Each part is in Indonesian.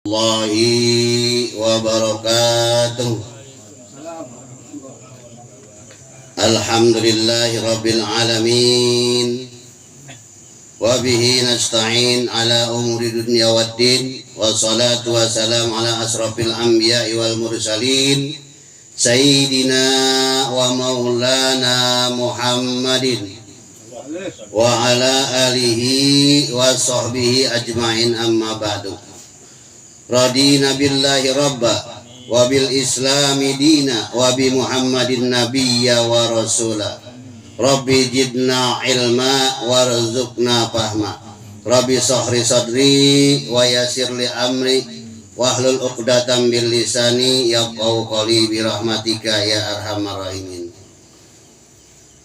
Warahmatullahi wabarakatuh. Alhamdulillahi rabbil alamin. Wa bihi nasta'in ala umuri dunya waddin. Wassalatu wassalamu ala asrafil anbiya'i wal mursalin Sayyidina wa maulana Muhammadin wa ala alihi wa sahbihi ajma'in, amma ba'du. Radina billahi rabba wa bil islami dina wa bi muhammadin nabiyya wa rasula. Rabbi jidna ilma warzuqna fahma. Rabbi sahri sadri wa yasir li amri wahlul uqdatam bil lisani yafqahu qawli bi rahmatika ya arhamar rahimin.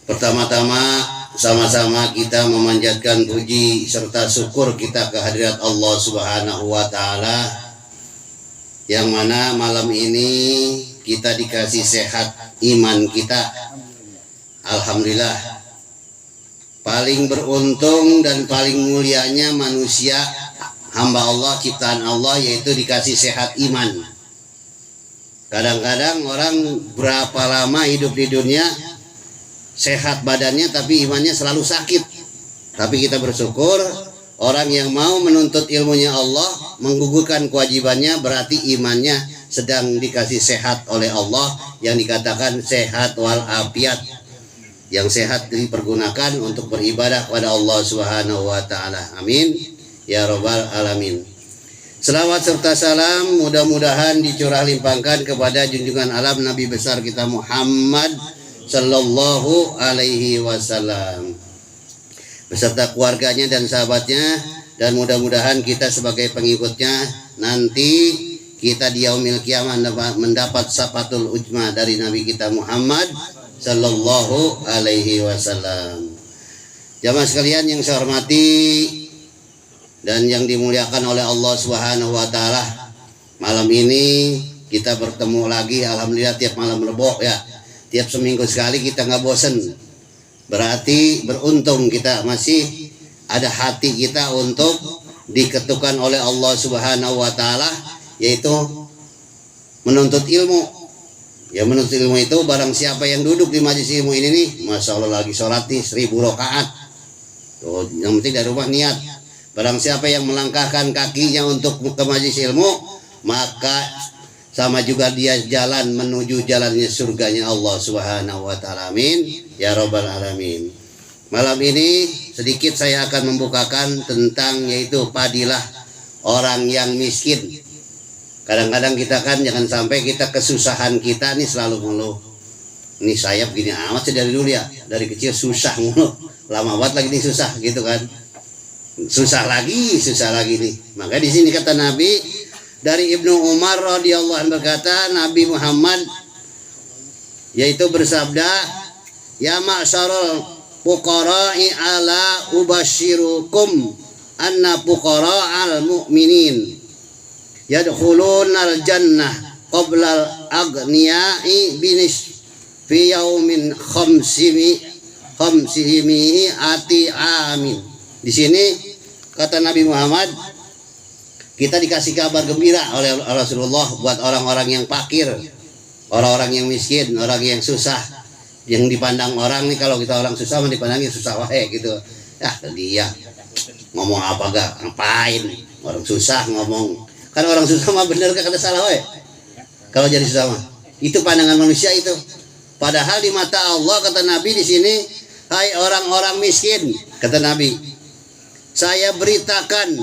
Pertama-tama sama-sama kita memanjatkan puji serta syukur kita kehadirat Allah Subhanahu wa taala, yang mana malam ini kita dikasih sehat iman kita. Alhamdulillah, paling beruntung dan paling mulianya manusia, hamba Allah, ciptaan Allah, yaitu dikasih sehat iman. Kadang-kadang orang berapa lama hidup di dunia sehat badannya tapi imannya selalu sakit. Tapi kita bersyukur, orang yang mau menuntut ilmunya Allah, menggugurkan kewajibannya, berarti imannya sedang dikasih sehat oleh Allah, yang dikatakan sehat wal afiat. Yang sehat dipergunakan untuk beribadah kepada Allah Subhanahu wa taala. Amin ya rabbal alamin. Selawat serta salam mudah-mudahan dicurah limpahkan kepada junjungan alam Nabi besar kita Muhammad sallallahu alaihi wasallam beserta keluarganya dan sahabatnya, dan mudah-mudahan kita sebagai pengikutnya nanti kita di yaumil qiyamah mendapat syafatul ujma dari Nabi kita Muhammad sallallahu alaihi wasallam. Jamaah sekalian yang saya hormati dan yang dimuliakan oleh Allah Subhanahu wa taala, malam ini kita bertemu lagi. Alhamdulillah, tiap malam Rebo ya, tiap seminggu sekali, kita nggak bosen. Berarti beruntung kita masih ada hati kita untuk diketukan oleh Allah Subhanahu wa taala, yaitu menuntut ilmu. Ya, menuntut ilmu itu barang siapa yang duduk di majelis ilmu ini nih, Masya Allah lagi sholat nih 1000 rakaat. Tuh, yang penting dari rumah niat. Barang siapa yang melangkahkan kakinya untuk ke majelis ilmu, maka sama juga dia jalan menuju jalannya surganya Allah Subhanahu wa taala. Amin ya rabbal alamin. Malam ini sedikit saya akan membukakan tentang yaitu fadilah orang yang miskin. Kadang-kadang kita kan jangan sampai kita kesusahan kita nih selalu ngeluh. Ini saya begini amat sih dari dulu ya, dari kecil susah ngeluh. Lama banget lagi nih susah gitu kan. Susah lagi nih. Maka di sini kata Nabi dari Ibnu Umar radhiyallahu anhu berkata, Nabi Muhammad yaitu bersabda, ya ma'syarul fuqara'i ala ubasyirukum anna fuqara'al mu'minin yadkhulunal jannah qablal aghniyai binis fi yaumin khamsimi ati amin. Di sini kata Nabi Muhammad, kita dikasih kabar gembira oleh Rasulullah buat orang-orang yang fakir, orang-orang yang miskin, orang yang susah, yang dipandang orang nih, kalau kita orang susah dipandangnya susah wae gitu. Ya dia ngomong apa gak, ngapain orang susah ngomong. Kan orang susah mah bener kata salah wae. Kalau jadi susah mah itu pandangan manusia itu. Padahal di mata Allah kata Nabi di sini, hai orang-orang miskin, kata Nabi, saya beritakan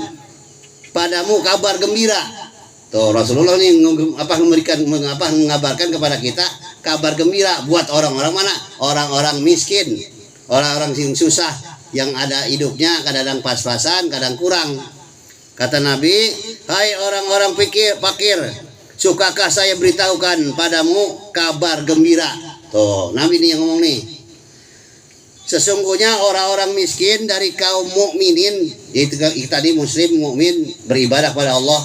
padamu kabar gembira. Tuh Rasulullah nih mengabarkan kepada kita kabar gembira buat orang-orang mana? Orang-orang miskin, orang-orang yang susah, yang ada hidupnya kadang pas-pasan, kadang kurang. Kata Nabi, hai orang-orang fakir, sukakah saya beritahukan padamu kabar gembira? Tuh Nabi nih yang ngomong nih. Sesungguhnya orang-orang miskin dari kaum mukminin, yaitu tadi muslim mukmin beribadah pada Allah.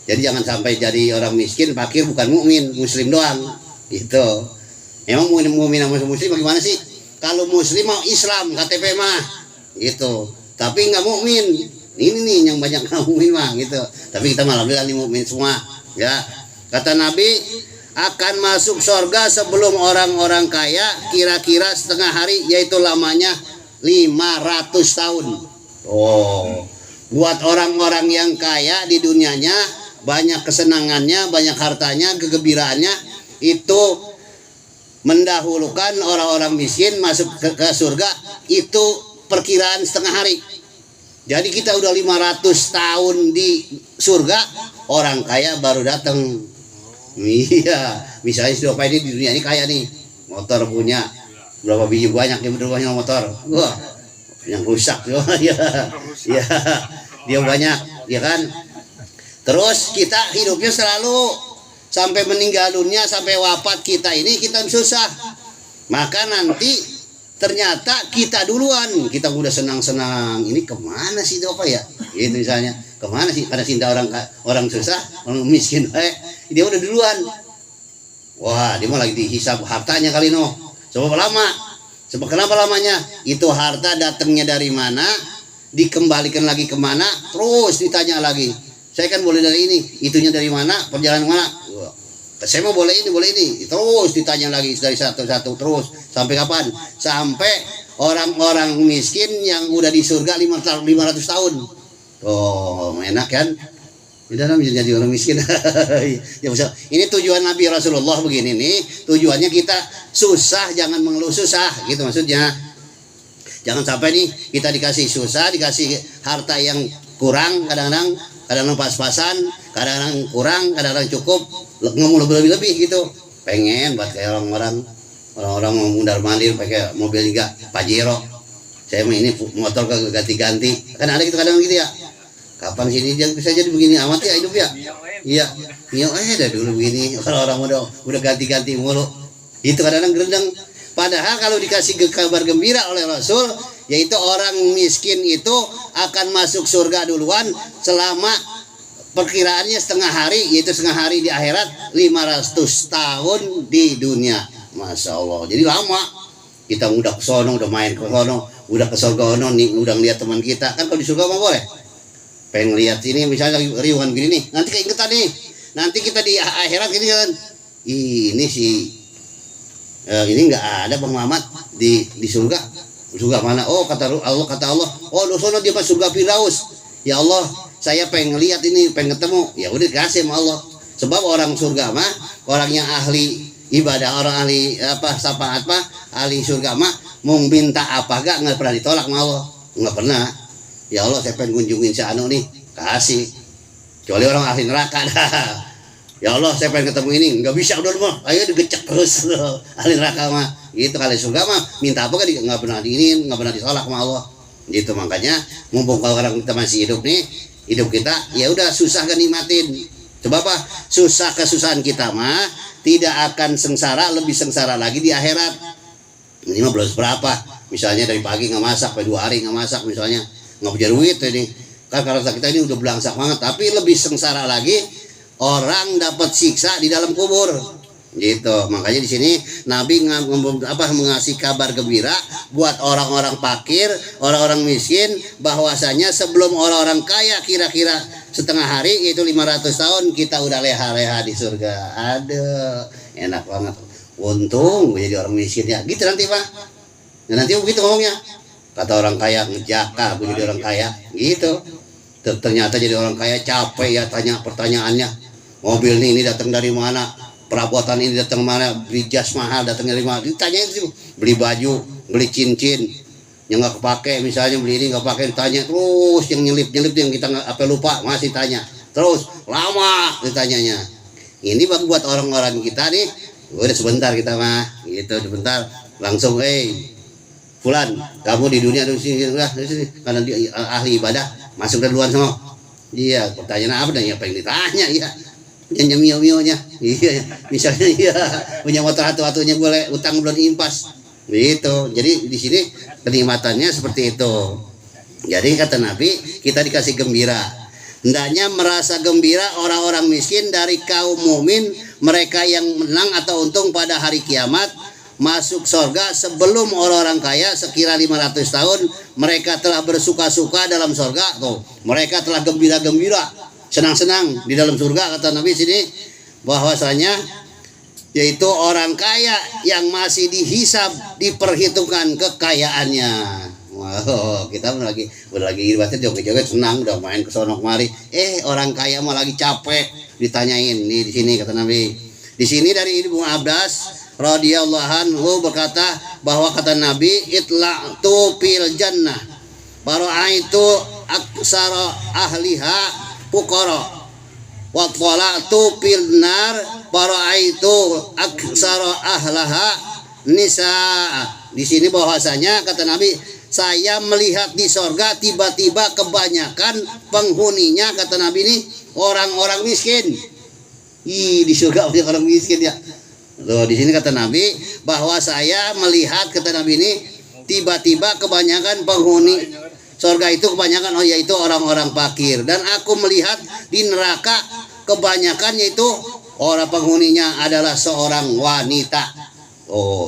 Jadi jangan sampai jadi orang miskin fakir bukan mukmin, muslim doang. Gitu. Emang mukmin sama muslim bagaimana sih? Kalau muslim mau Islam KTP mah gitu. Tapi nggak mukmin. Ini nih yang banyak ngomongin mah gitu. Tapi kita malah bilang ini mukmin semua. Ya, kata Nabi akan masuk surga sebelum orang-orang kaya kira-kira setengah hari, yaitu lamanya 500 tahun. Oh, buat orang-orang yang kaya di dunianya, banyak kesenangannya, banyak hartanya, kegembiraannya, itu mendahulukan orang-orang miskin masuk ke surga, itu perkiraan setengah hari. Jadi kita udah 500 tahun di surga, orang kaya baru datang. Iya, misalnya sudah apa ini di dunia ini kaya nih, motor punya berapa biji banyak, dia berubahnya motor, wah yang rusak, ya, ya, dia banyak, ya kan. Terus kita hidupnya selalu sampai meninggal dunia, sampai wafat kita ini kita susah, maka nanti ternyata kita duluan, kita udah senang-senang, ini kemana sih itu apa ya? Itu misalnya, kemana sih? Karena cinta orang susah, orang miskin, dia udah duluan. Wah, dia mau lagi dihisap hartanya kali no. Sebab lama, sebab kenapa lamanya? Itu harta datangnya dari mana? Dikembalikan lagi kemana? Terus ditanya lagi. Saya kan boleh dari ini, itunya dari mana? Perjalanan mana? Wah, saya mau boleh ini, terus ditanya lagi dari satu-satu terus sampai kapan? Sampai orang-orang miskin yang udah di surga 500 tahun. Oh, enak kan? Udah jadi orang miskin. Ya, ini tujuan Nabi Rasulullah begini nih, tujuannya kita susah jangan mengeluh susah, gitu maksudnya. Jangan sampai nih kita dikasih susah, dikasih harta yang kurang, kadang-kadang pas-pasan, kadang-kadang kurang, kadang-kadang cukup, ngomong lebih-lebih gitu. Pengen buat kayak orang-orang mau mundar-mandir pakai mobil juga Pajero. Saya mah ini motor ke ganti-ganti. Kan ada gitu kadang gitu ya. Kapan sini bisa jadi begini amat ya hidup ya? Iya. Mio dah dulu begini. Orang-orang udah ganti-ganti mulu. Itu kadang-kadang gerendeng. Padahal kalau dikasih kabar gembira oleh Rasul, yaitu orang miskin itu akan masuk surga duluan selama perkiraannya setengah hari, yaitu setengah hari di akhirat, 500 tahun di dunia. Masya Allah, jadi lama. Kita udah ke sono, udah main ke sono, udah ke surga sono nih, udah ngeliat teman kita. Kan kalau di surga mah boleh. Pengen lihat ini misalnya lagi riuhan gini nih, nanti keingetan nih. Nanti kita di akhirat gini kan. Ini sih ini nggak ada Bang Mamat di surga. Surga mana? Oh kata Allah, oh di sono dia masuk surga Firdaus. Ya Allah, saya pengen lihat ini, pengen ketemu. Ya udah kasih sama Allah. Sebab orang surga mah, orang yang ahli ibadah, orang ahli syafaat mah, ahli surga mah, mau minta apa nggak pernah ditolak sama Allah, nggak pernah. Ya Allah, saya pengen kunjungin si Anu nih, kasih. Kecuali orang ahli neraka dah. Ya Allah, saya pengen ketemu ini, nggak bisa udah mah, ayo digecek terus. Ahli neraka mah, gitu. Kali surga mah, minta apa nggak pernah diinin, nggak pernah ditolak sama Allah. Gitu makanya, mumpung kalau orang kita masih hidup nih, hidup kita ya udah susah kan nikmatin. Coba apa? Susah kesusahan kita mah tidak akan sengsara, lebih sengsara lagi di akhirat. Ini mah belum seberapa. Misalnya dari pagi nggak masak, sampai 2 hari nggak masak, misalnya nggak punya duit ini. Kan karena kita ini udah belangsak banget. Tapi lebih sengsara lagi orang dapat siksa di dalam kubur. Gitu. Makanya di sini Nabi mengasih kabar gembira buat orang-orang fakir, orang-orang miskin, bahwasanya sebelum orang-orang kaya kira-kira setengah hari, yaitu 500 tahun, kita udah leha-leha di surga. Aduh, enak banget. Untung gue jadi orang miskin ya. Gitu nanti Pak. Nah, nanti begitu ngomongnya. Kata orang kaya, ngejaka gue jadi orang kaya. Gitu. Ternyata jadi orang kaya capek ya tanya pertanyaannya. Mobil ini datang dari mana? Perabotan ini datang mana, beli jas mahal datang dari mana, ditanya itu, beli baju, beli cincin yang nggak kepake, misalnya beli ini nggak pakai, ditanya terus, yang nyelip yang kita nggak apa lupa masih tanya terus, lama ditanyanya. Ini buat orang-orang kita nih, udah sebentar kita mah, gitu sebentar, langsung Fulan, kamu di dunia di sini, karena dia ahli ibadah, masuk duluan semua. Iya, pertanyaan apa dan apa yang ditanya ya? Punya mio-mionya, iya, misalnya iya, punya motor atu-atunya boleh utang belum impas, gitu. Jadi di sini kenikmatannya seperti itu. Jadi kata Nabi, kita dikasih gembira. Hendaknya merasa gembira orang-orang miskin dari kaum mukmin, mereka yang menang atau untung pada hari kiamat, masuk surga sebelum orang-orang kaya sekira 500 tahun mereka telah bersuka-suka dalam surga tuh. Mereka telah gembira-gembira, senang-senang di dalam surga kata Nabi sini bahwasanya yaitu orang kaya yang masih dihisab, diperhitungkan kekayaannya. Wow, kita udah lagi ibadah joget-joget senang udah main ke sono kemari. Orang kaya mah lagi capek ditanyain di sini kata Nabi. Di sini dari Ibnu Abbas radhiyallahu anhu berkata bahwa kata Nabi itla'tu fil jannah bara'aitu aksara ahliha fuqara wa tala'tu fil nar bara'aitu aksara ahlaha nisaa. Di sini bahwasanya kata Nabi, saya melihat di sorga tiba-tiba kebanyakan penghuninya kata Nabi ini orang-orang miskin. Di surga banyak orang miskin ya. Loh, di sini kata Nabi bahwa saya melihat kata Nabi ini tiba-tiba kebanyakan penghuni surga itu kebanyakan yaitu orang-orang fakir, dan aku melihat di neraka kebanyakan yaitu orang penghuninya adalah seorang wanita.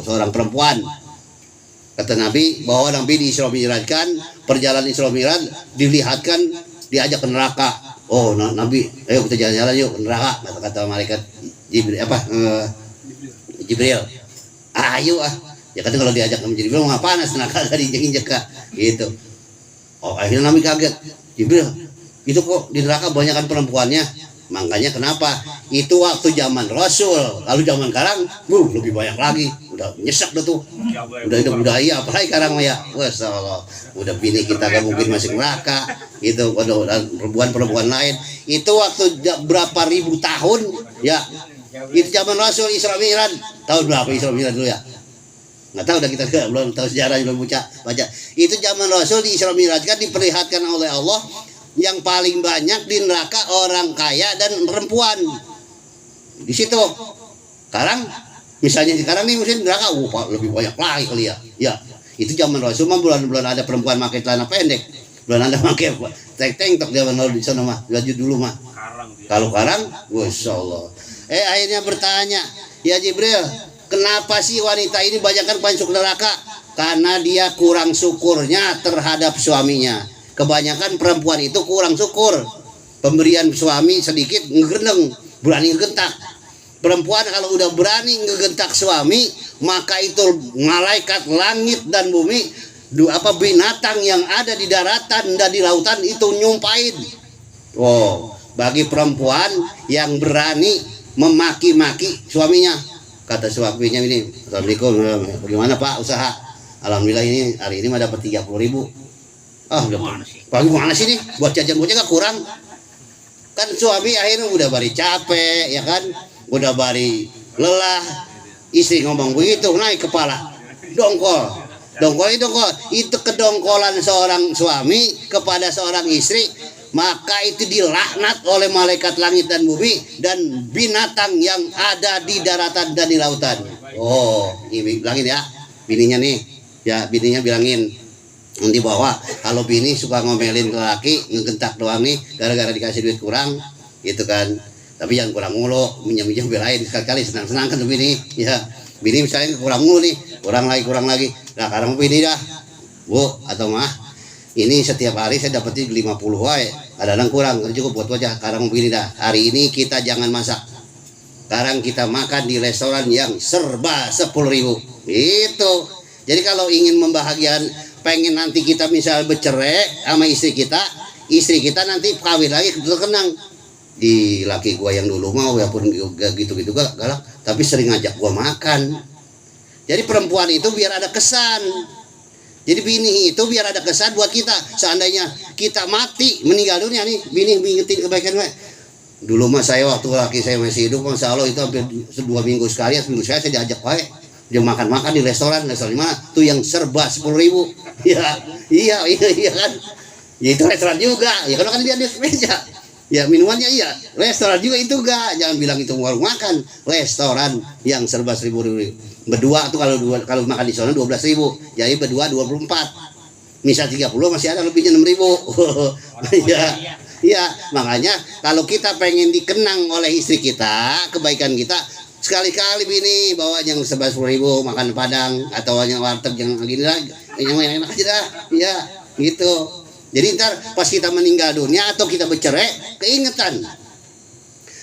Seorang perempuan. Kata Nabi bahwa Nabi di Isra Mi'rajkan, perjalanan Isra Mi'raj dilihatkan diajak ke neraka. Nabi, ayo kita jalan-jalan yuk ke neraka, kata malaikat Jibril. Ayo ya kata kalau diajak sama Jibril nggak panas neraka tadi injek-injek gitu. Akhirnya Nabi kaget, Jibril itu kok di neraka banyakkan perempuannya. Makanya kenapa itu waktu zaman Rasul, lalu zaman sekarang lebih banyak lagi, udah nyesek tuh, udah itu budaya apalagi sekarang ya, udah bini kita gak mungkin masih neraka gitu, perempuan lain itu waktu berapa ribu tahun ya, itu zaman Rasul Isra Mi'raj tahun berapa Isra Mi'raj dulu ya, nggak tahu, udah kita belum tahu sejarah, belum baca. Itu zaman Rasul di Isra Mi'raj kan diperlihatkan oleh Allah yang paling banyak di neraka orang kaya dan perempuan di situ. Sekarang misalnya sekarang nih mungkin neraka lebih banyak lagi kali ya. Ya itu zaman Rasul mah belum ada perempuan pakai celana pendek, belum ada pakai tank top zaman di sana mah, baju dulu mah. Kalau sekarang, Masya Allah. Akhirnya bertanya, ya Jibril, kenapa sih wanita ini banyakkan masuk neraka? Karena dia kurang syukurnya terhadap suaminya. Kebanyakan perempuan itu kurang syukur. Pemberian suami sedikit ngegendeng, berani ngegentak. Perempuan kalau udah berani ngegentak suami, maka itu malaikat langit dan bumi, binatang yang ada di daratan dan di lautan itu nyumpain. Bagi perempuan yang berani memaki-maki suaminya, kata suaminya ini, Assalamualaikum, bagaimana Pak usaha? Alhamdulillah ini hari ini mah dapat 30.000. Pagi mana sih nih buat jajan bocah gak kurang kan, suami akhirnya udah bari capek ya kan, udah bari lelah, istri ngomong begitu naik kepala dongkol itu kedongkolan seorang suami kepada seorang istri, maka itu dilaknat oleh malaikat langit dan bumi dan binatang yang ada di daratan dan di lautan. Ini bilangin ya bininya nih ya, bininya bilangin nanti bahwa kalau bini suka ngomelin ke laki ngegentak doang nih gara-gara dikasih duit kurang gitu kan, tapi jangan kurang mulu, minjam-minjam belain sekali-kali, senang-senang kan bini ya. Bini misalnya kurang mulu nih, kurang lagi, nah sekarang bini dah Bu atau mah ini setiap hari saya dapetin 50 wae, kadang kurang cukup buat wajah. Sekarang bini dah, hari ini kita jangan masak, sekarang kita makan di restoran yang serba 10.000 itu. Jadi kalau ingin membahagiakan, pengen nanti kita misal bercerai sama istri kita nanti kawin lagi terkenang di laki gua yang dulu mau ya pun gitu-gitu galak, tapi sering ngajak gua makan. Jadi perempuan itu biar ada kesan, jadi bini itu biar ada kesan buat kita. Seandainya kita mati meninggal dunia nih, bini ngingetin kebaikan gue. Dulu mah saya waktu laki saya masih hidup, Masya Allah itu hampir 2 minggu sekali, seminggu saya diajak dia makan di restoran mana tuh yang serba 10.000 iya kan ya, itu restoran juga ya, kalau kan dia di meja ya, minumannya iya restoran juga itu jangan bilang itu warung makan, restoran yang serba 10.000 berdua tuh, kalau makan di sana 12.000, jadi berdua 24, misal 30 masih ada lebihnya 6.000 Iya, makanya kalau kita pengen dikenang oleh istri kita, kebaikan kita, sekali-kali bini bawa yang 11.000 makan padang atau yang warteg yang gini lah, yang enak aja dah, ya gitu. Jadi ntar pas kita meninggal dunia atau kita bercerai, keingetan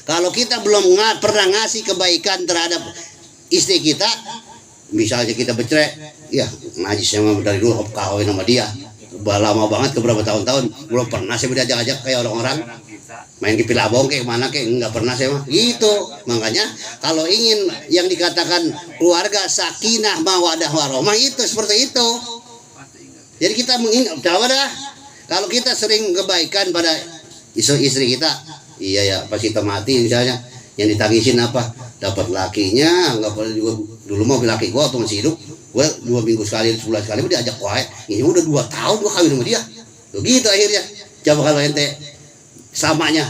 kalau kita belum pernah ngasih kebaikan terhadap istri kita, misalnya kita bercerai, ya najis sama dari dulu kawin sama dia, udah lama banget, beberapa tahun-tahun belum pernah saya diajak-ajak kayak orang-orang main ke Pilabong kayak mana kayak nggak pernah saya mah gitu. Makanya kalau ingin yang dikatakan keluarga sakinah mawadah warahmah itu seperti itu. Jadi kita mengingat dah kalau kita sering kebaikan pada istri kita, iya ya pas kita mati misalnya yang ditangisin apa, dapat lakinya, nggak pernah juga dulu mau laki gua waktu masih hidup, gua 2 minggu sekali, sebulan sekali udah diajak wae, ini udah 2 tahun gua kawin sama dia, begitu akhirnya. Coba kalau ente samanya,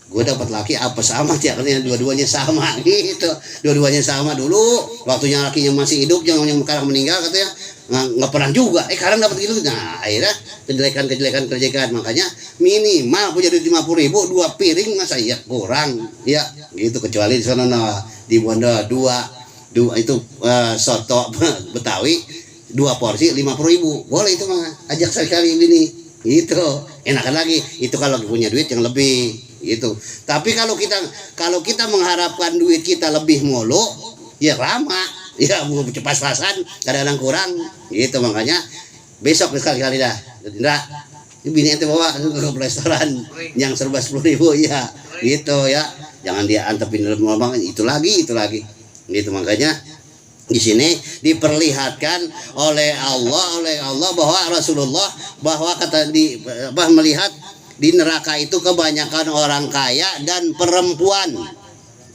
gue dapat laki apa sama sih, artinya dua-duanya sama gitu, dua-duanya sama dulu waktunya lakinya masih hidup, yang sekarang meninggal katanya nggak pernah juga, sekarang dapat gitu. Nah akhirnya kejelekan. Makanya minimal punya duit 50.000 2 piring masa iya kurang ya gitu, kecuali di sana di Bondo dua itu soto Betawi 2 porsi 50.000 boleh itu mah, ajak sekali ini gitu, enakan lagi itu kalau punya duit yang lebih gitu. Tapi kalau kita mengharapkan duit kita lebih mulu, ya lama ya pas-pasan kadang-kadang kurang gitu. Makanya besok sekali-kali dah Indra, bini ente bawa ke restoran yang serba 10.000 ya gitu ya, jangan dia antepin ngomong itu lagi gitu. Makanya di sini diperlihatkan oleh Allah bahwa Rasulullah bahwa melihat di neraka itu kebanyakan orang kaya dan perempuan.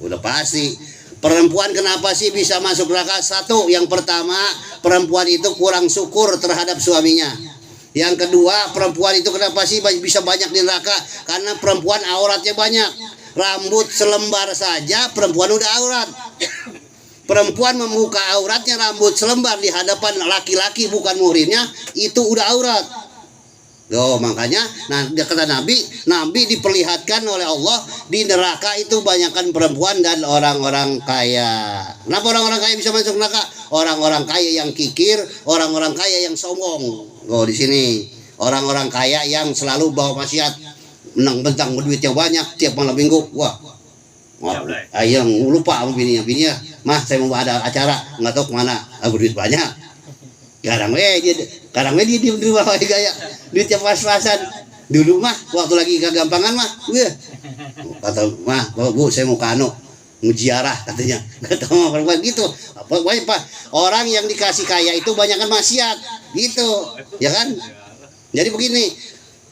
Udah pasti perempuan kenapa sih bisa masuk neraka? Satu, yang pertama perempuan itu kurang syukur terhadap suaminya. Yang kedua, perempuan itu kenapa sih bisa banyak di neraka? Karena perempuan auratnya banyak. Rambut selembar saja perempuan udah aurat. Perempuan membuka auratnya, rambut selembar di hadapan laki-laki bukan muhrimnya, itu udah aurat. Makanya kata Nabi diperlihatkan oleh Allah di neraka itu banyakkan perempuan dan orang-orang kaya. Kenapa orang-orang kaya bisa masuk neraka? Orang-orang kaya yang kikir, orang-orang kaya yang sombong. Di sini orang-orang kaya yang selalu bawa maksiat, menang-bentang duitnya banyak tiap malam minggu. Yang lupa sama bininya, mah saya mau ada acara nggak tahu kemana, aku duit banyak. Kadang dia di rumah gaya duitnya pas-pasan. Dulu mah waktu lagi kegampangan mah, kata mah bu saya mau kano mujiarah katanya, kata mah gitu. Apa orang yang dikasih kaya itu banyakkan maksiat gitu, ya kan? Jadi begini.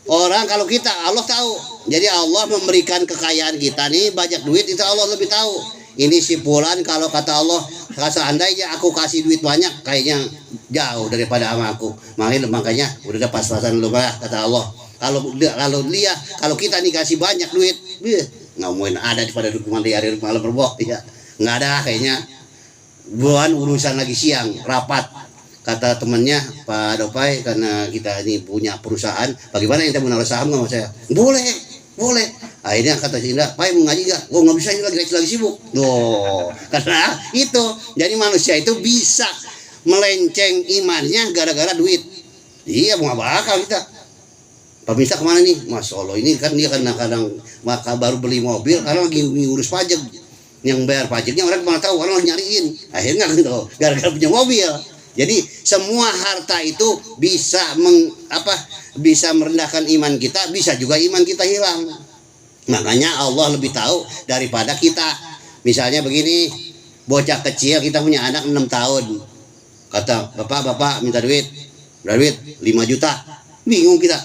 Orang kalau kita Allah tahu, jadi Allah memberikan kekayaan kita nih banyak duit itu Allah lebih tahu. Ini si Fulan kalau kata Allah, seandainya aku kasih duit banyak kayaknya jauh daripada sama aku. Makanya udah pas-pasan lu lah kata Allah. Kalau kita nih kasih banyak duit, nggak mungkin ada pada dukungan di hari malam berbok ya, nggak ada kayaknya. Bukan urusan lagi siang rapat. Kata temannya Pak Dopai, karena kita ini punya perusahaan, bagaimana kita mau naruh saham nggak sama saya? Boleh. Akhirnya kata si Indra, Pak mau ngaji nggak? Nggak bisa, ini lagi sibuk. Karena itu, jadi manusia itu bisa melenceng imannya gara-gara duit. Iya mau apa akal kita? Pak bisa kemana nih? Mas Allah ini kan dia kadang-kadang baru beli mobil karena lagi ngurus pajak. Yang bayar pajaknya orang mana tahu, orang nyariin. Akhirnya gitu, gara-gara punya mobil. Jadi semua harta itu bisa merendahkan iman kita, bisa juga iman kita hilang. Makanya Allah lebih tahu daripada kita. Misalnya begini, bocah kecil kita punya anak 6 tahun. Kata bapak minta duit, 5 juta. Bingung kita,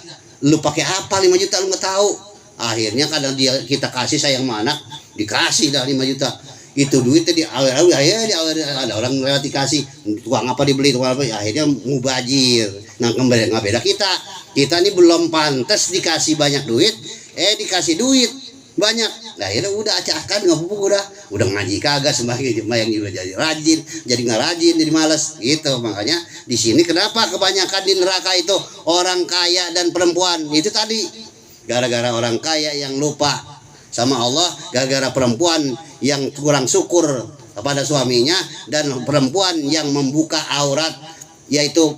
lu pakai apa 5 juta lu nggak tahu. Akhirnya kadang kita kasih sayang sama anak, dikasih dah 5 juta. Itu duitnya di awal ada orang lewat dikasih tukang apa dibeli tukang apa, akhirnya mubazir. Nah kembali nggak beda kita ini belum pantas dikasih banyak duit, dikasih duit banyak. Nah akhirnya udah acakan ngepupuk udah ngaji kagak, sembahyang juga jadi rajin, jadi nggak rajin, jadi malas gitu. Makanya di sini kenapa kebanyakan di neraka itu orang kaya dan perempuan itu tadi, gara-gara orang kaya yang lupa sama Allah, gara-gara perempuan yang kurang syukur kepada suaminya, dan perempuan yang membuka aurat yaitu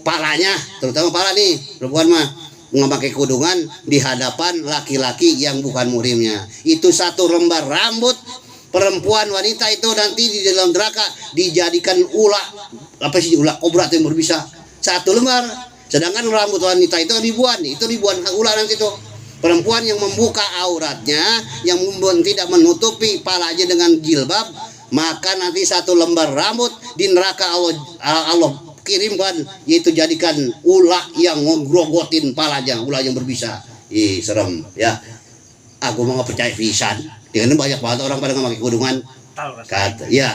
palanya, terutama pala nih, perempuan mah memakai kudungan di hadapan laki-laki yang bukan muhrimnya. Itu satu lembar rambut perempuan wanita itu nanti di dalam neraka dijadikan ular, apa sih, ular kobra yang berbisa, satu lembar. Sedangkan rambut wanita itu ribuan ular nanti tuh. Perempuan yang membuka auratnya, yang tidak menutupi palanya dengan jilbab, maka nanti satu lembar rambut di neraka Allah kirimkan, yaitu jadikan ular yang ngegrogotin palanya, ular yang berbisa. Ih, serem ya. Aku mau nggak percaya pisan. Dengan banyak banget orang pada nggak pakai kudungan. Kata, ya,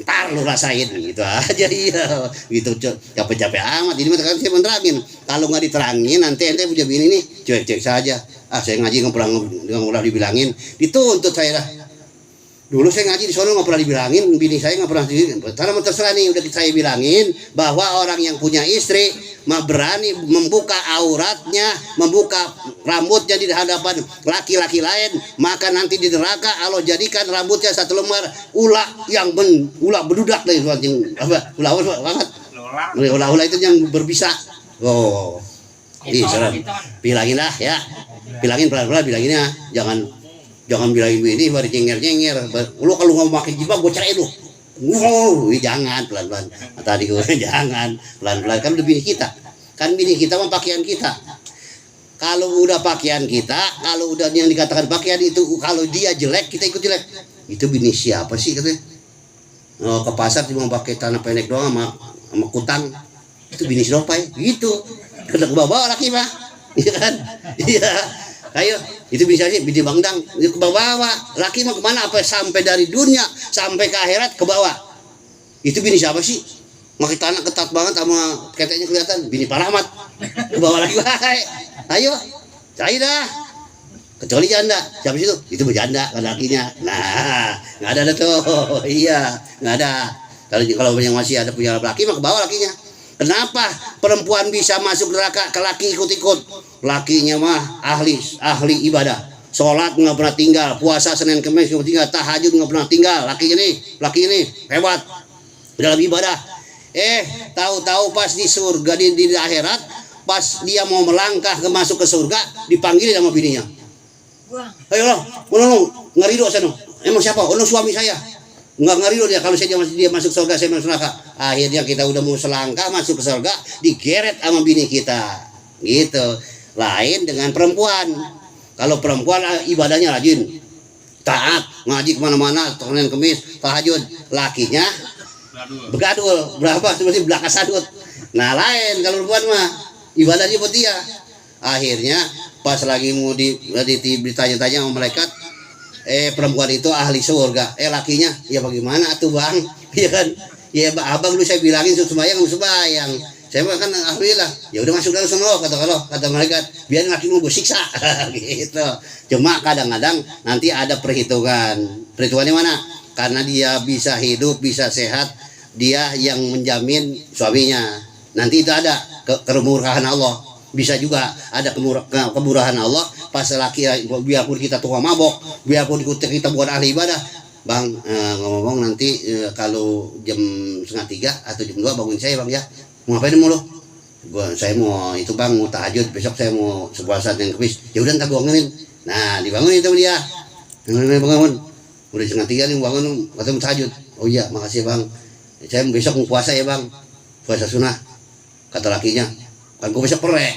ntar lu rasain gitu aja, iya, gitu, capek-capek amat. Ini mah saya menerangin. Kalau nggak diterangin, nanti ente punya bini nih, cuek-cuek saja. Saya ngaji nggak pernah dibilangin, dituntut saya lah. Dulu saya ngaji di sono nggak pernah dibilangin, bini saya nggak pernah dibilangin. Karena terserah nih, udah saya bilangin bahwa orang yang punya istri mah berani membuka auratnya, membuka rambutnya di hadapan laki-laki lain, maka nanti di neraka Allah jadikan rambutnya satu lembar ular yang ular bedudak dari yang apa, ular banget, ular itu yang berbisa. Oh, ih serem. Bilangin lah ya, bilangin pelan-pelan bilanginnya, jangan bilangin ini baru nyenger. Lu kalau nggak pakai jilbab gue cerai lu. Jangan, pelan-pelan. Tadi gue jangan, pelan-pelan. Kan udah bini kita. Kan bini kita mah pakaian kita. Kalau udah pakaian kita, kalau udah yang dikatakan pakaian itu, kalau dia jelek, kita ikut jelek. Itu bini siapa sih katanya? Oh, ke pasar cuma pakai tanah pendek doang sama kutang. Itu bini siapa ya? Gitu. Kena ke bawah laki mah. Iya kan? Iya. Ayo, itu bisa sih bini bangdang ke bawah. Laki mah kemana? Apa sampai dari dunia sampai ke akhirat ke bawah. Itu bini siapa sih? Makin tanah ketat banget sama keteknya kelihatan. Bini Paramat ke bawah lagi. Ayo, cari dah. Kecuali janda. Siapa sih itu? Itu berjanda kan lakinya. Nah, nggak ada tuh. Iya, nggak ada. Kalau yang masih ada punya laki mah ke bawah lakinya. Kenapa perempuan bisa masuk neraka ke laki ikut-ikut? Lakinya mah ahli ibadah, sholat nggak pernah tinggal, puasa Senin Kamis nggak pernah tinggal, tahajud nggak pernah tinggal. Laki ini hebat dalam ibadah. Tahu-tahu pas di surga di akhirat, pas dia mau melangkah masuk ke surga, dipanggil sama bininya. Ayo lo, ngerido sana. Emang siapa? Oh, suami saya. Nggak ngerido dia kalau dia masuk surga, saya masuk neraka. Akhirnya kita udah mau selangkah masuk ke surga, digeret sama bini kita. Gitu. Lain dengan perempuan. Kalau perempuan ibadahnya rajin, taat, ngaji kemana-mana, Senin Kamis, tahajud. Lakinya begadul, berapa seperti belaka sadut. Nah lain kalau perempuan mah ibadahnya buat dia. Akhirnya pas lagi mau ditanya-tanya sama malaikat, perempuan itu ahli surga. Lakinya, ya bagaimana tuh bang? Iya kan? Ya abang lu saya bilangin sembahyang. Saya kan alhamdulillah, ya udah masuk dalam semua kata malaikat, biar laki lu gue siksa gitu. Cuma kadang-kadang nanti ada perhitungannya mana? Karena dia bisa hidup, bisa sehat, dia yang menjamin suaminya. Nanti itu ada kemurahan Allah. Bisa juga ada kemurahan Allah pas laki, biarpun kita tua mabok, biarpun kita bukan ahli ibadah. Bang, ngomong nanti kalau jam 2:30 atau jam 2 bangun saya bang ya. Mau ngapain mulu? Saya mau itu bang, mau tahajud, besok saya mau puasa yang Kamis. Ya udah ntar gua bangunin. Nah dibangunin itu dia. Bangun. Udah 2:30 nih bangun, katanya mau tahajud. Oh iya makasih bang. Saya besok mau puasa ya bang. Puasa sunnah. Kata lakinya. Kan gua besok perek.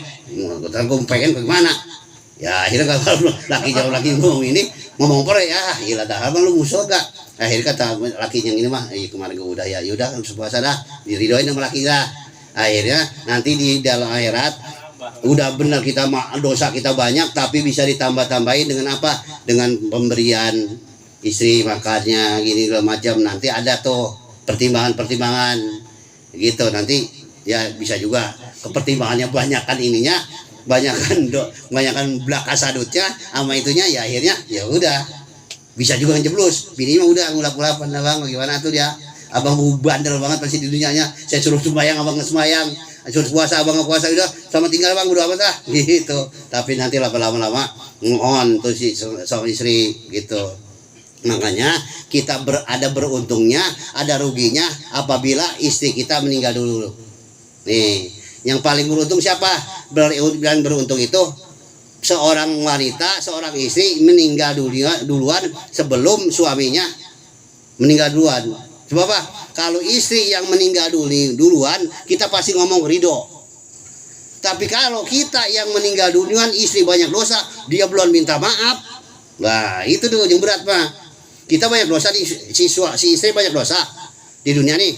Kata gua pengen bagaimana? Ya akhirnya kalau laki ngomong ini ngomong perek ya. Gila dah abang lu musuh gak? Akhirnya kata lakinya yang ini mah, kemarin gua udah ya. Yaudah kan puasa dah. Diridoin sama laki dah. Akhirnya nanti di dalam akhirat udah benar kita dosa kita banyak, tapi bisa ditambah-tambahin dengan apa? Dengan pemberian istri makannya gini macam. Nanti ada tuh pertimbangan gitu. Nanti ya bisa juga kepertimbangannya banyakan belaka sadutnya sama itunya, ya akhirnya ya udah bisa juga ngejeblus. Bini mah udah ngulap-ngulapan bang, bagaimana tuh dia? Abang bandel banget pasti di dunianya. Saya suruh sembahyang, abang nggak sembahyang. Suruh puasa, abang nggak puasa. Udah sama tinggal bang, udah amat lah gitu. Tapi nanti lama-lama ngon tuh si sama istri gitu. Makanya kita ada beruntungnya, ada ruginya apabila istri kita meninggal dulu. Nih, yang paling beruntung siapa? Bilang beruntung itu seorang wanita, seorang istri meninggal duluan sebelum suaminya meninggal duluan. Sebab apa? Kalau istri yang meninggal duluan, kita pasti ngomong ridho. Tapi kalau kita yang meninggal duluan, istri banyak dosa, dia belum minta maaf. Nah, itu tuh yang berat, Pak. Kita banyak dosa, si istri banyak dosa di dunia nih.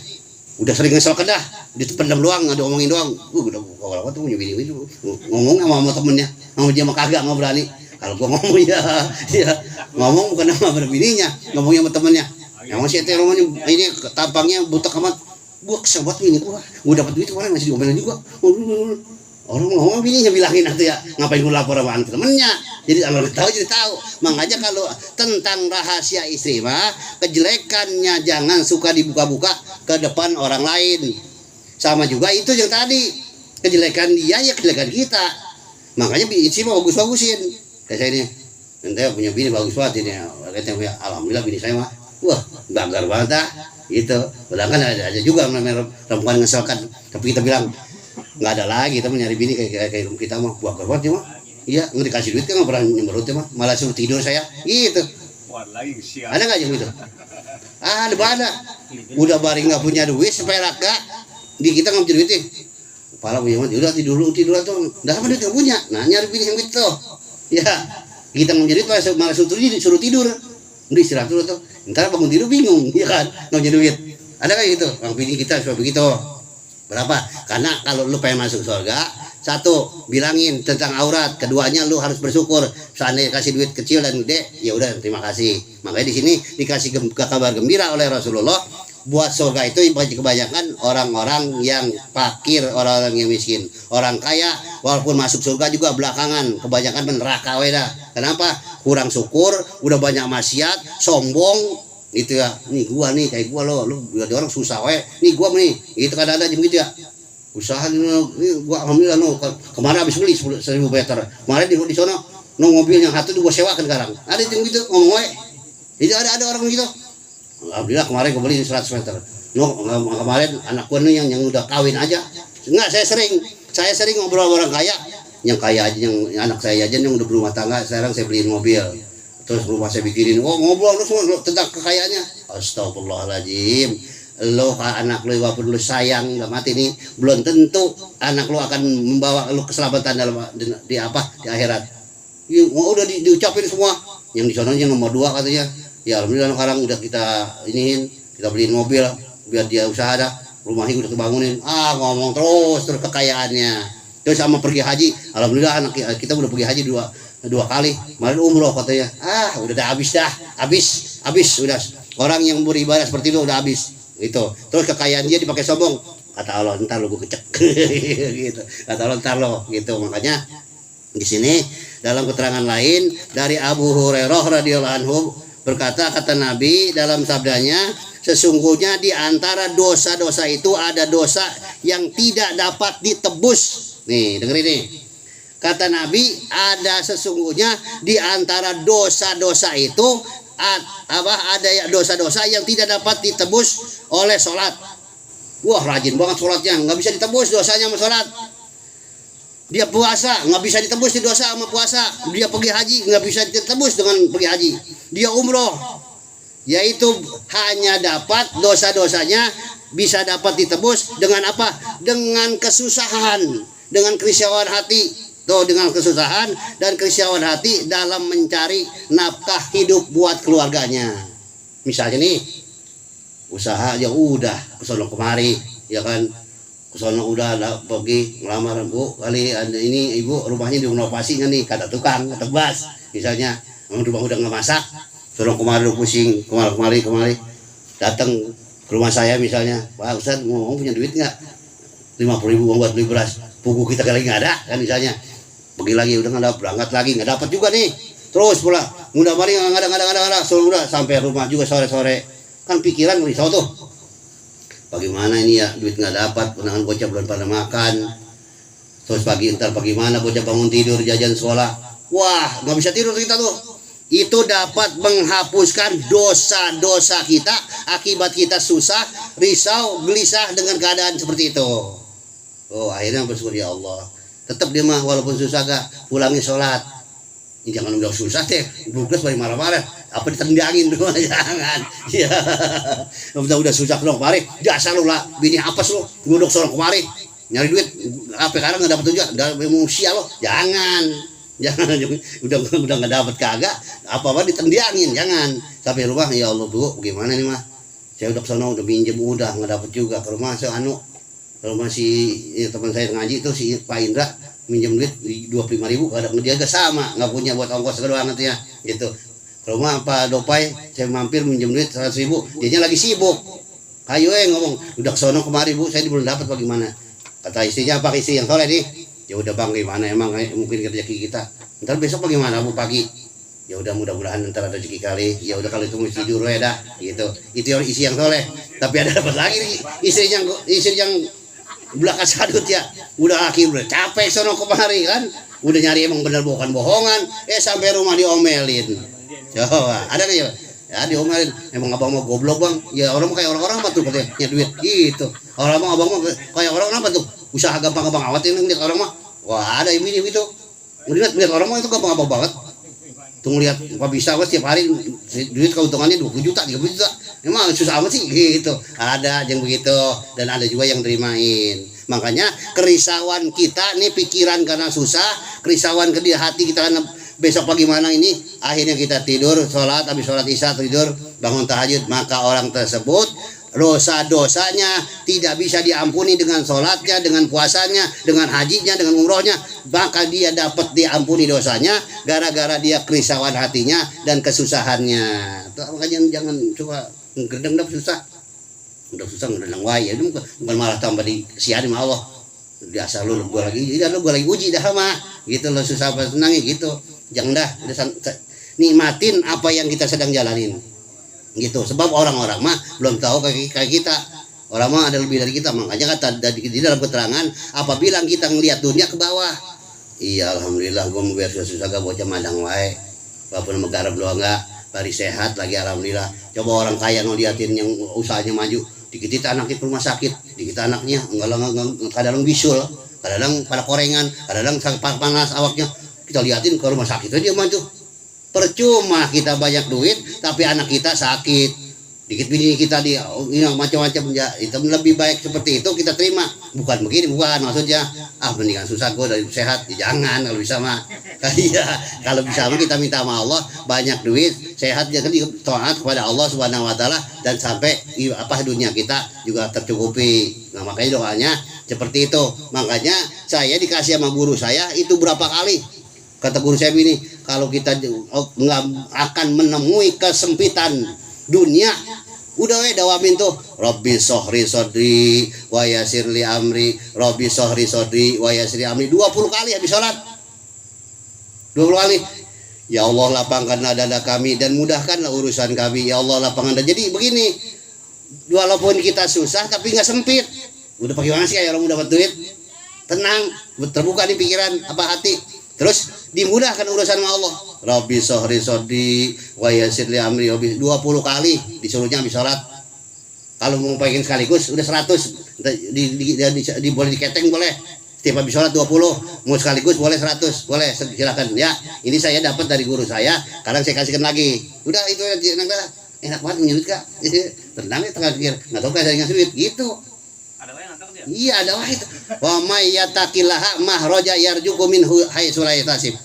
Udah sering ngesel kedah, dipendam doang, ada omongin doang. Udah kalau tuh punya bini itu ngomong sama temennya, sama dia mah kagak, nggak berani. Kalau gua ngomong ya ngomong bukan sama bininya, ngomongnya sama temennya. Yang masih itu romanya ini tampangnya butek amat. Gua kesel banget ini gua dapat duit kemarin masih diomelin juga. Orang ngomong bininya bilangin nanti ya, ngapain gue lapor sama temennya. Jadi kalau tahu jadi tahu. Makanya kalau tentang rahasia istri mah, kejelekannya jangan suka dibuka-buka ke depan orang lain. Sama juga itu yang tadi, kejelekan dia ya kejelekan kita. Makanya istri mah bagus-bagusin. Kayak saya ini, nanti punya bini bagus banget ini. Katanya alhamdulillah bini saya mah, wah banggar banget dah. Gitu. Padahal kan ada juga namanya perempuan ngeselkan. Tapi kita bilang nggak ada lagi, kita nyari bini kayak kita mah buah kerwat ya mah. Iya, nggak dikasih duit kan nggak pernah nyemberut ya mah, malah suruh tidur saya. Gitu. Ada nggak yang gitu? Ada banyak. Udah baring nggak punya duit, supaya raka di kita nggak punya duit nih. Kepala punya mah, udah tidur tuh. Dah apa duit nggak punya? Nah nyari bini yang gitu. Ya, kita nggak punya duit malah suruh tidur. Udah istirahat dulu tuh. Ntar bangun tidur bingung, ya kan? Nggak punya duit. Ada kayak gitu? Bang bini kita suka begitu. Berapa? Karena kalau lu pengen masuk surga, satu bilangin tentang aurat, keduanya lu harus bersyukur. Seandainya kasih duit kecil dan gede, ya udah terima kasih. Makanya di sini dikasih kabar gembira oleh Rasulullah, buat surga itu kebanyakan orang-orang yang fakir, orang-orang yang miskin. Orang kaya walaupun masuk surga juga belakangan, kebanyakan neraka weda. Kenapa? Kurang syukur, udah banyak maksiat, sombong. Itu ya, nih gua nih kayak gua lo ada orang susah nih gua nih itu kadang-kadang gitu ya, usaha nih gua alhamdulillah kemarin habis beli 1000 meter kemarin di sono mobil yang satu gua sewakan sekarang ada yang gitu ngomong itu ada orang gitu. Alhamdulillah kemarin gua beli 100 meter kemarin anak gua nih yang udah kawin aja enggak, saya sering ngobrol orang kaya, yang kaya aja, yang anak saya aja yang udah berumah tangga sekarang saya beliin mobil. Terus rumah saya bikinin, ngobrol lu semua tentang kekayaannya. Astagfirullahaladzim. Lo anak lo walaupun lu sayang nggak mati nih, belum tentu anak lo akan membawa lo keselamatan dalam di akhirat. Ya, udah diucapin semua. Yang di sana yang nomor 2 katanya. Ya alhamdulillah sekarang udah kita kita beliin mobil biar dia usaha dah. Rumahnya udah kebangunin. Ngomong terus kekayaannya. Terus sama pergi haji. Alhamdulillah anak kita udah pergi haji dua kali, kemarin umroh katanya. Udah habis udah. Orang yang beribadah seperti itu udah habis itu. Terus kekayaan dia dipakai sombong, kata Allah ntar lo gue kecek gitu, kata Allah ntar lo gitu. Makanya di sini dalam keterangan lain dari Abu Hurairah radhiyallahu anhu berkata, kata Nabi dalam sabdanya, sesungguhnya di antara dosa-dosa itu ada dosa yang tidak dapat ditebus. Nih dengerin nih. Kata Nabi, ada sesungguhnya di antara dosa-dosa itu ada dosa-dosa yang tidak dapat ditebus oleh sholat. Wah rajin banget sholatnya, nggak bisa ditebus dosanya sama sholat. Dia puasa, nggak bisa ditebus di dosa sama puasa. Dia pergi haji, nggak bisa ditebus dengan pergi haji. Dia umroh, yaitu hanya dapat dosa-dosanya bisa dapat ditebus dengan apa? Dengan kesusahan, dengan kerisauan hati. Dengan kesusahan dan kerisauan hati dalam mencari nafkah hidup buat keluarganya. Misalnya nih, usaha ya udah kesono kemari, ya kan, kesono udah pergi ngelamar bu, kali ada ini ibu rumahnya direnovasi nih, kata tukang, kata bas, misalnya, rumah udah nggak masak, sono kemari pusing, kemari, datang ke rumah saya misalnya, Pak Ustadz mau punya duit nggak? 50.000 buat beli beras, buku kita lagi nggak ada, kan misalnya. Pergi lagi udah nggak ada, berangkat lagi nggak dapat juga nih, terus pula mudah mari nggak ada, udah sampai rumah juga sore kan pikiran risau tuh, bagaimana ini ya duit nggak dapat, penangan bocah belum pada makan, terus ntar bagaimana bocah bangun tidur jajan sekolah, wah nggak bisa tidur kita tuh, itu dapat menghapuskan dosa-dosa kita akibat kita susah, risau, gelisah dengan keadaan seperti itu. Oh, akhirnya bersyukur ya Allah. Tetap dia mah walaupun susah gak pulangi sholat. Ini jangan udah susah teh, bukas bari marah-marah. Apa ditendangin dulu jangan. Ya. Udah susah dong kemari. Jasa lu lah, bini apes lu, nguduk sorong kemari. Nyari duit, apa sekarang nggak dapat juga, udah emosi lo, jangan udah nggak dapat kagak, apa ditendangin, jangan sampai rumah ya Allah bu, gimana nih mah, saya udah kesana udah minjem udah nggak dapat juga ke rumah saya ke rumah si teman saya ngaji itu si Pak Indra minjem duit 25.000, kadang dia gak sama, nggak punya buat ongkos doang ya, gitu. Ke rumah Pak Dopai saya mampir minjem duit 100.000, dianya lagi sibuk, ayo ngomong, udah kesana kemari bu, saya belum dapat bagaimana. Kata istrinya, apa istri yang soleh nih? Ya udah bang, gimana emang mungkin rezeki kita. Ntar besok bagaimana bu pagi? Ya udah mudah-mudahan ntar ada rezeki kali. Ya udah kalau itu mesti tidur ya dah, gitu. Itu istri yang soleh. Tapi ada dapat lagi nih istri yang belakang sadut ya. Udah akhir udah capek sono kemari kan. Udah nyari emang bener bukan bohongan. Sampai rumah diomelin. Coba ada nggak ya? Ya diomelin, emang abang mau goblok bang, ya orang kayak orang-orang apa tuh katanya duit gitu, orang abang mau kayak orang apa tuh, usaha gampang-gampang awat ini ngeliat orang mah, wah ada ini gitu, ngeliat orang mah itu gampang-gampang banget, tuh ngeliat apa bisa apa setiap hari duit keuntungannya 20 juta, 30 juta, emang susah amat sih gitu, ada yang begitu dan ada juga yang terimain, makanya kerisauan kita nih pikiran karena susah, kerisauan ke hati kita karena besok bagaimana ini, akhirnya kita tidur, sholat, habis sholat isya tidur, bangun tahajud, maka orang tersebut dosa-dosanya tidak bisa diampuni dengan sholatnya, dengan puasanya, dengan hajinya, dengan umrohnya, maka dia dapat diampuni dosanya gara-gara dia kerisauan hatinya dan kesusahannya. Makanya jangan coba ngedeng susah, udah susah ngedeng wae, ya bukan malah tambah disiarin sama Allah. Biasa lu gue lagi uji dah mah, gitu lo susah apa senangnya gitu. Jangan dah, nikmatin apa yang kita sedang jalanin gitu, sebab orang-orang mah belum tahu kayak kita, orang mah ada lebih dari kita, makanya kata di dalam keterangan apabila kita ngelihat dunia ke bawah, iya alhamdulillah gue mau biar susah gak bocah madang wae, walaupun negara belum enggak bari sehat lagi alhamdulillah. Coba orang kaya ngeliatin yang usahanya maju, dikit anak itu rumah sakit, dikit anaknya kadang bisul, kadang pada korengan, kadang panas awaknya. Kita liatin ke rumah sakit aja maju, percuma kita banyak duit tapi anak kita sakit, dikit bini kita dia macam-macam ya, itu lebih baik seperti itu kita terima, bukan begini, bukan maksudnya mendingan susah gue dari sehat, ya jangan kalau bisa mah. Iya, kalau bisa mah kita minta sama Allah banyak duit, sehat, jangan taat kepada Allah Subhanahu wa taala dan sampai dunia kita juga tercukupi. Nah, makanya doanya seperti itu. Makanya saya dikasih sama guru saya itu berapa kali. Kata guru saya ini, kalau kita nggak akan menemui kesempitan dunia, udah dawamin tuh Rabbi sohri sodri wa yasirli amri, Rabbi sohri sodri wa yasirli amri 20 kali habis sholat, 20 kali. Ya Allah lapangkanlah dada kami dan mudahkanlah urusan kami, ya Allah lapangkan dada. Jadi begini, walaupun kita susah tapi nggak sempit. Udah bagaimana sih kayak orang udah dapat duit, tenang, terbuka di pikiran apa hati. Terus dimudahkan urusan sama Allah. Rabbi sohri sodri wa yasirli amri, 20 kali disuruhnya habis sholat. Kalau mau pengen sekaligus udah 100, boleh diketeng boleh. Setiap habis sholat 20, mau sekaligus boleh 100, boleh silakan ya. Ini saya dapat dari guru saya, kadang saya kasihkan lagi. Udah itu enak banget menyulit kak. Tenang ya tengah pikir, nggak tahu saya ngasih duit gitu. Iya ada wahid. Wa may yattaqillaha mahraja yarjuqu minhu haitsu la yahtasib.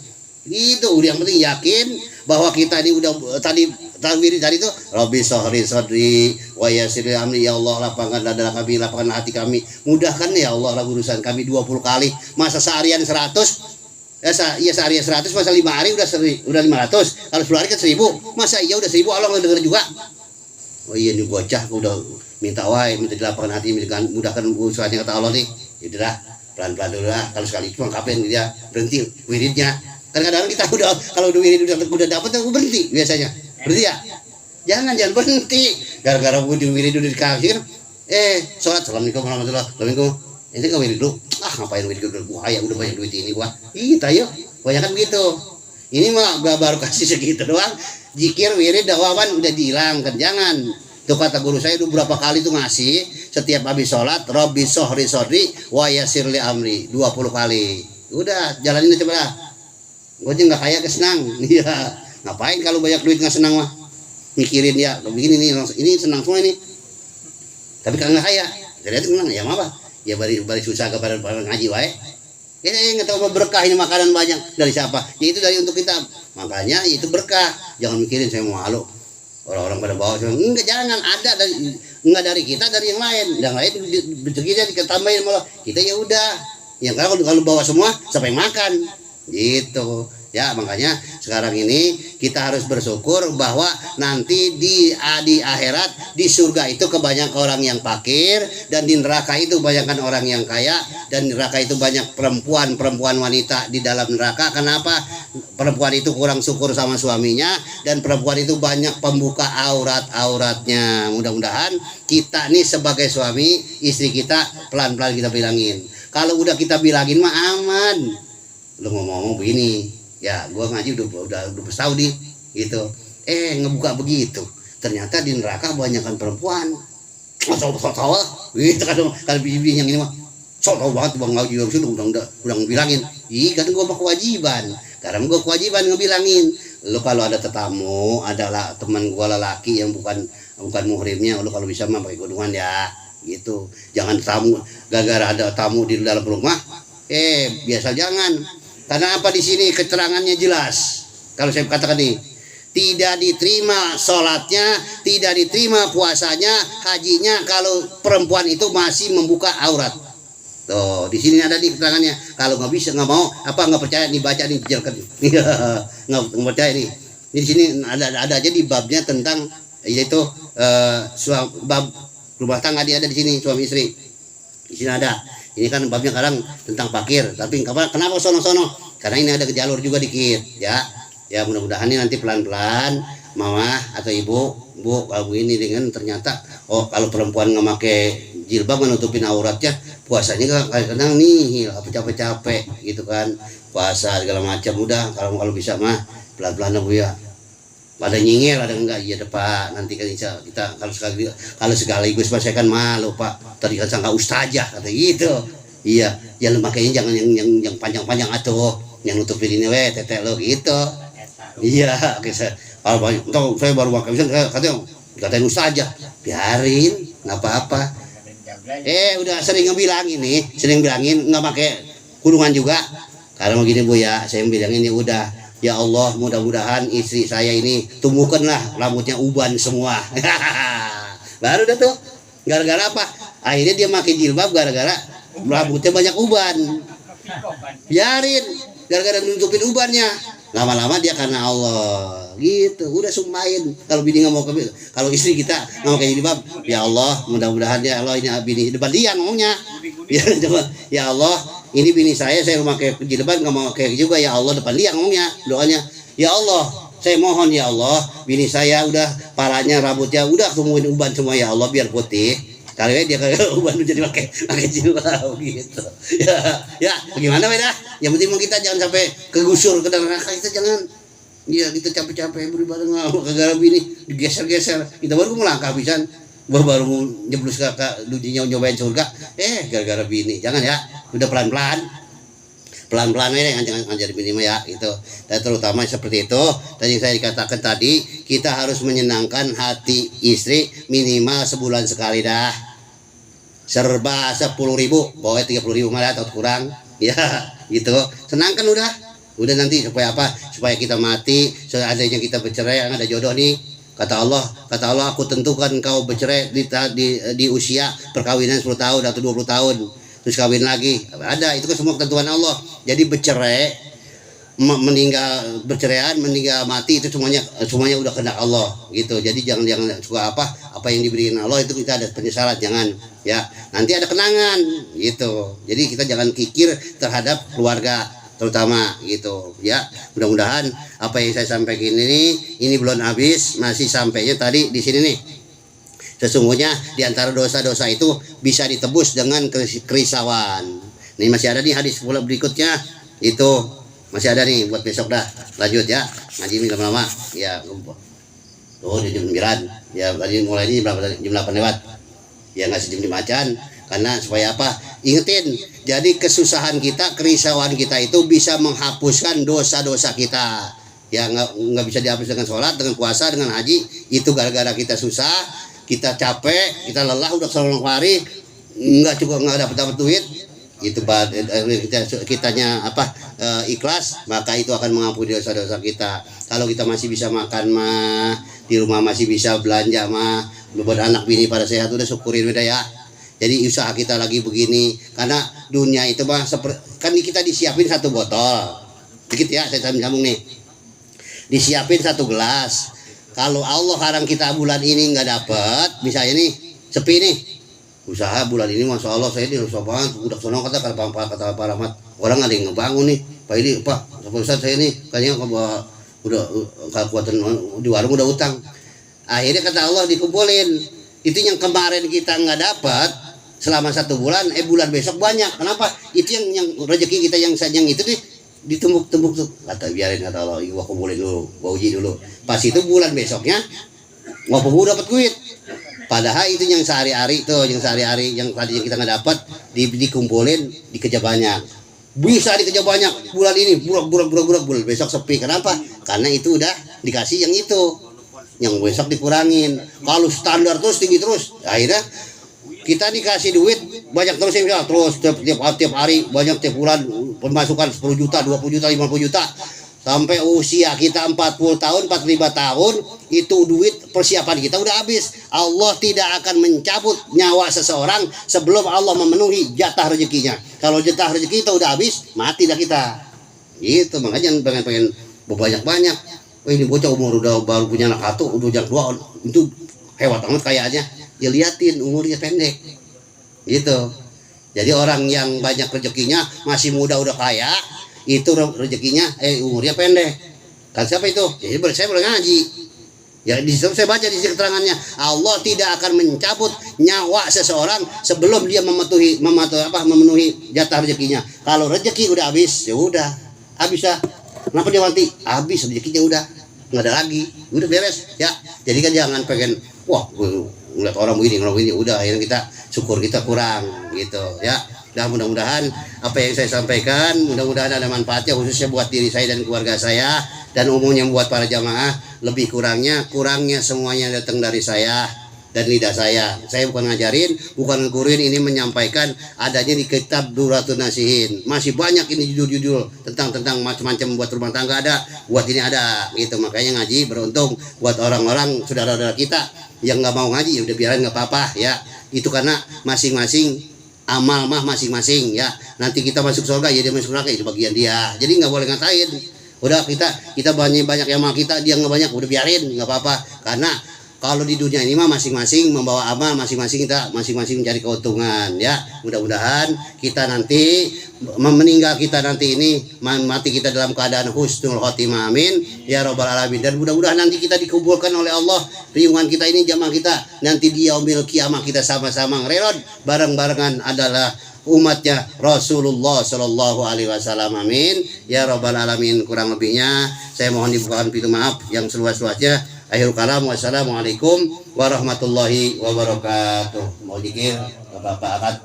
Itu yang penting yakin bahwa kita ini udah tadi itu Rabbi sohri sodri wa yassir amri, ya Allah lapangkan dada kami, lapangkan hati kami, mudahkan ya Allah urusan kami 20 kali. Masa seharian 100 seharian 100, masa 5 hari udah 500, kalau 10 hari kan 1000, masa iya udah 1000 Allah nggak denger juga. Oh iya nih bocah udah minta wae, minta dilapangkan hati, mudahkan urusannya kata Allah nih. Yaudah pelan-pelan dulu lah, kalau sekali cuma kapan dia berhenti wiridnya. Kadang-kadang kita udah kalau wirid udah dapat aku berhenti biasanya. Berhenti ya? Jangan berhenti. Gara-gara wirid udah dikasih, sholat assalamualaikum warahmatullahi wabarakatuh. Ini kan wirid dulu. Ngapain wirid dulu? Wah ya udah banyak duit ini gua. Kita yuk, banyak kan begitu. Ini mah baru kasih segitu doang. Zikir, wirid, dakwawan udah dihilangkan. Jangan. Itu kata guru saya itu berapa kali tuh ngasih setiap habis sholat, Robbi sohri sodri wa yasirli amri 20 kali. Udah jalanin aja lah. Gue aja nggak kaya kesenang. Iya. Ngapain kalau banyak duit nggak senang mah? Mikirin ya begini nih, ini senang semua ini. Tapi kalau nggak kaya, jadi itu senang ya apa? Ya bari susah kepada ngaji wae. Ya nggak tahu berkah ini makanan banyak dari siapa? Ya itu dari untuk kita. Makanya itu berkah. Jangan mikirin saya mau malu. Orang-orang pada bawa enggak, jangan ada dari enggak dari kita, dari yang lain. Yang lain rezekinya ditambahin malah. Kita ya udah. Yang kalau bawa semua siapa yang makan? Gitu. Ya, makanya sekarang ini kita harus bersyukur bahwa nanti di akhirat, di surga itu kebanyakan orang yang fakir, dan di neraka itu kebanyakan orang yang kaya, dan di neraka itu banyak perempuan wanita di dalam neraka. Kenapa? Perempuan itu kurang syukur sama suaminya, dan perempuan itu banyak pembuka auratnya. Mudah-mudahan kita nih sebagai suami, istri kita pelan-pelan kita bilangin. Kalau udah kita bilangin mah aman. Lu ngomong begini. Ya, gua ngaji udah bertahun di gitu. Ngebuka begitu. Ternyata di neraka kebanyakan perempuan. Tahu gitu kan kalau bibi yang ini mah. Tahu banget Bang Ngaji udah bilangin. Kan gua mah kewajiban. Karena gua kewajiban ngebilangin. Lu kalau ada tetamu, adalah teman gua lelaki yang bukan muhrimnya, lu kalau bisa mah pakai kerudungan ya. Gitu. Jangan tamu gara-gara ada tamu di dalam rumah. Biasa jangan. Karena apa di sini keterangannya jelas. Kalau saya katakan nih, tidak diterima sholatnya, tidak diterima puasanya, hajinya kalau perempuan itu masih membuka aurat. Tuh, di sini ada nih keterangannya. Kalau nggak bisa, nggak mau, nggak percaya nih, baca nih, jelaskan. Nggak percaya nih. Di sini ada aja di babnya tentang yaitu bab rumah tangga, dia ada di sini suami istri. Di sini ada. Ini kan babnya sekarang tentang fakir, tapi kenapa sono-sono? Karena ini ada jalur juga dikit, ya. Ya mudah-mudahan ini nanti pelan-pelan, mama atau ibu, kalau ini dengan ternyata, kalau perempuan nggak pakai jilbab menutupin auratnya, puasanya kadang-kadang nih, capek-capek, gitu kan, puasa segala macam. Udah, kalau bisa mah pelan-pelan Bu ya. Ada nyingir, ada enggak? Iya Pak, nanti kan kita kalau sekaligus saya kan malu Pak, tadi kan sangka ustazah kata gitu. Iya, ya makanya jangan yang panjang-panjang atuh, yang nutupin ini tete lo gitu. Iya, kalau saya baru makan katanya dikatain ustazah, biarin, nggak apa-apa. Udah sering bilangin nggak pakai kurungan juga. Karena begini Bu ya, saya bilang ini udah. Ya Allah, mudah-mudahan istri saya ini tumbuhkanlah rambutnya uban semua. Baru dah tuh. Gara-gara apa? Akhirnya dia pakai jilbab gara-gara rambutnya banyak uban. Biarin, gara-gara nutupin ubannya. Lama-lama dia karena Allah. Gitu, udah sumpahin. Kalau bini nggak mau kalau istri kita nggak mau pakai jilbab, ya Allah, mudah-mudahan ya Allah ini bini depan dia ngomongnya. Ya Allah, ini bini saya pakai jilbab nggak mau pakai juga, ya Allah, depan dia ngomongnya, doanya, ya Allah, saya mohon ya Allah, bini saya udah parahnya rambutnya udah tumbuhin uban semua ya Allah, biar putih. Kalau dia kayak uban jadi pakai jilbab gitu. Ya gimana beda? Yang penting kita jangan sampai kegusur ke neraka, kita jangan. Iya, kita capek-capek beribadah gara-gara bini digeser-geser. Kita baru melangkah pisan. Baru nyeblus kakak dunia nyobain surga, gara-gara bini. Jangan ya, udah pelan-pelan aja, jangan ngajar bini mah ya gitu. Dan terutama seperti itu tadi saya dikatakan tadi, kita harus menyenangkan hati istri minimal sebulan sekali dah. Serba 10.000, pokoknya 30.000 malah atau kurang ya gitu. Senangkan udah nanti supaya apa? Supaya kita mati, seandainya kita bercerai, ada jodoh nih. Kata Allah, aku tentukan kau bercerai di usia perkawinan 10 tahun atau 20 tahun. Terus kawin lagi. Ada, itu kan semua ketentuan Allah. Jadi bercerai, berceraian, meninggal mati itu semuanya udah kehendak Allah gitu. Jadi jangan suka apa yang diberikan Allah itu kita ada penyesalan, jangan ya. Nanti ada kenangan gitu. Jadi kita jangan kikir terhadap keluarga terutama gitu ya. Mudah-mudahan apa yang saya sampaikan ini belum habis, masih sampainya tadi di sini nih. Sesungguhnya di antara dosa-dosa itu bisa ditebus dengan kerisauan. Ini masih ada nih hadis pula berikutnya, itu Masih ada nih buat besok dah. Lanjut ya. Ngaji ini lama-lama. Ya. Oh, di jam 9. Ya, tadi mulai ini berapa tadi? Jam 8 lewat. Ya ngasih jam 5 acan. Karena supaya apa? Ingetin. Jadi kesusahan kita, kerisauan kita itu bisa menghapuskan dosa-dosa kita. Ya nggak bisa dihapus dengan sholat, dengan puasa, dengan haji. Itu gara-gara kita susah, kita capek, kita lelah, udah selalu hari, nggak dapat duit. Itu kitanya ikhlas, maka itu akan mengampuni dosa-dosa kita. Kalau kita masih bisa makan mah, di rumah masih bisa belanja mah, buat anak bini pada sehat, udah syukurin udah ya. Jadi usaha kita lagi begini, karena dunia itu mah kan kita disiapin satu botol, dikit ya saya sambung nih, disiapin satu gelas. Kalau Allah harang kita bulan ini nggak dapet, misalnya nih sepi nih, usaha bulan ini masya Allah saya ini rusak banget, udah sono kata Pak Rahmat, orang ada yang ngebangun nih, Pak ini Pak Ustaz saya nih kayaknya udah kekuatan di warung udah utang. Akhirnya kata Allah dikumpulin, itu yang kemarin kita nggak dapat selama 1 bulan, bulan besok banyak. Kenapa? Itu yang rezeki kita yang itu nih ditumbuk-tumbuk tuh. Kata biarin kata Allah, gua kumpulin dulu, gua uji dulu. Pas itu bulan besoknya ngopo dapat duit. Padahal itu yang sehari-hari tuh, yang sehari-hari yang tadi kita nggak dapat dikumpulin, dikejar banyak. Bisa dikejar banyak bulan ini, bulan besok sepi. Kenapa? Karena itu udah dikasih yang itu. Yang besok dikurangin. Kalau standar terus tinggi terus, akhirnya kita dikasih duit banyak terus ya, terus tiap hari banyak, tiap bulan pemasukan 10 juta, 20 juta, 50 juta sampai usia kita 40 tahun, 45 tahun itu duit persiapan kita udah habis. Allah tidak akan mencabut nyawa seseorang sebelum Allah memenuhi jatah rezekinya. Kalau jatah rezeki kita udah habis, mati dah kita. Gitu, makanya pengen banyak. Ini bocah umur udah baru punya anak satu, udah yang 2, itu hebat banget kayaknya. Ya liatin umurnya pendek gitu. Jadi orang yang banyak rezekinya masih muda udah kaya, itu rezekinya umurnya pendek. Kan siapa itu? Jadi saya boleh ngaji. Ya di situ saya baca di sisi keterangannya, Allah tidak akan mencabut nyawa seseorang sebelum dia memenuhi jatah rezekinya. Kalau rezeki udah habis, ya udah habis dah. Kenapa dia mati? Habis rezekinya udah nggak ada lagi, udah beres ya. Jadi kan jangan pengen wah ngeliat orang begini udah akhirnya kita syukur kita kurang gitu ya. Dan mudah-mudahan apa yang saya sampaikan mudah-mudahan ada manfaatnya, khususnya buat diri saya dan keluarga saya, dan umumnya buat para jamaah. Lebih kurangnya semuanya datang dari saya dan lidah saya. Saya bukan ngajarin, bukan nguruin, ini menyampaikan adanya di kitab Duratun Nasihin. Masih banyak ini judul-judul tentang macam-macam buat rumah tangga ada, buat ini ada gitu. Makanya ngaji beruntung buat orang-orang saudara-saudara kita yang nggak mau ngaji, ya udah biarin nggak apa-apa ya. Itu karena masing-masing amal mah masing-masing ya. Nanti kita masuk surga ya dia masuk neraka, itu bagian dia. Jadi nggak boleh ngatain. Udah kita banyak yang amal kita, dia nggak banyak, udah biarin nggak apa-apa. Karena kalau di dunia ini mah masing-masing membawa amal, masing-masing mencari keuntungan ya. Mudah-mudahan kita nanti meninggal kita nanti ini mati kita dalam keadaan husnul khotimah, amin ya rabbal alamin. Dan mudah-mudahan nanti kita dikumpulkan oleh Allah, riungan kita ini jamaah kita nanti di yaumil kiamah kita sama-sama ngerelot bareng-barengan adalah umatnya Rasulullah Shallallahu Alaihi Wasallam, amin ya rabbal alamin. Kurang lebihnya saya mohon dibukakan pintu maaf yang seluas-luasnya. Akhirul kalam, wassalamualaikum warahmatullahi wabarakatuh. Mau dikir Bapak Akad.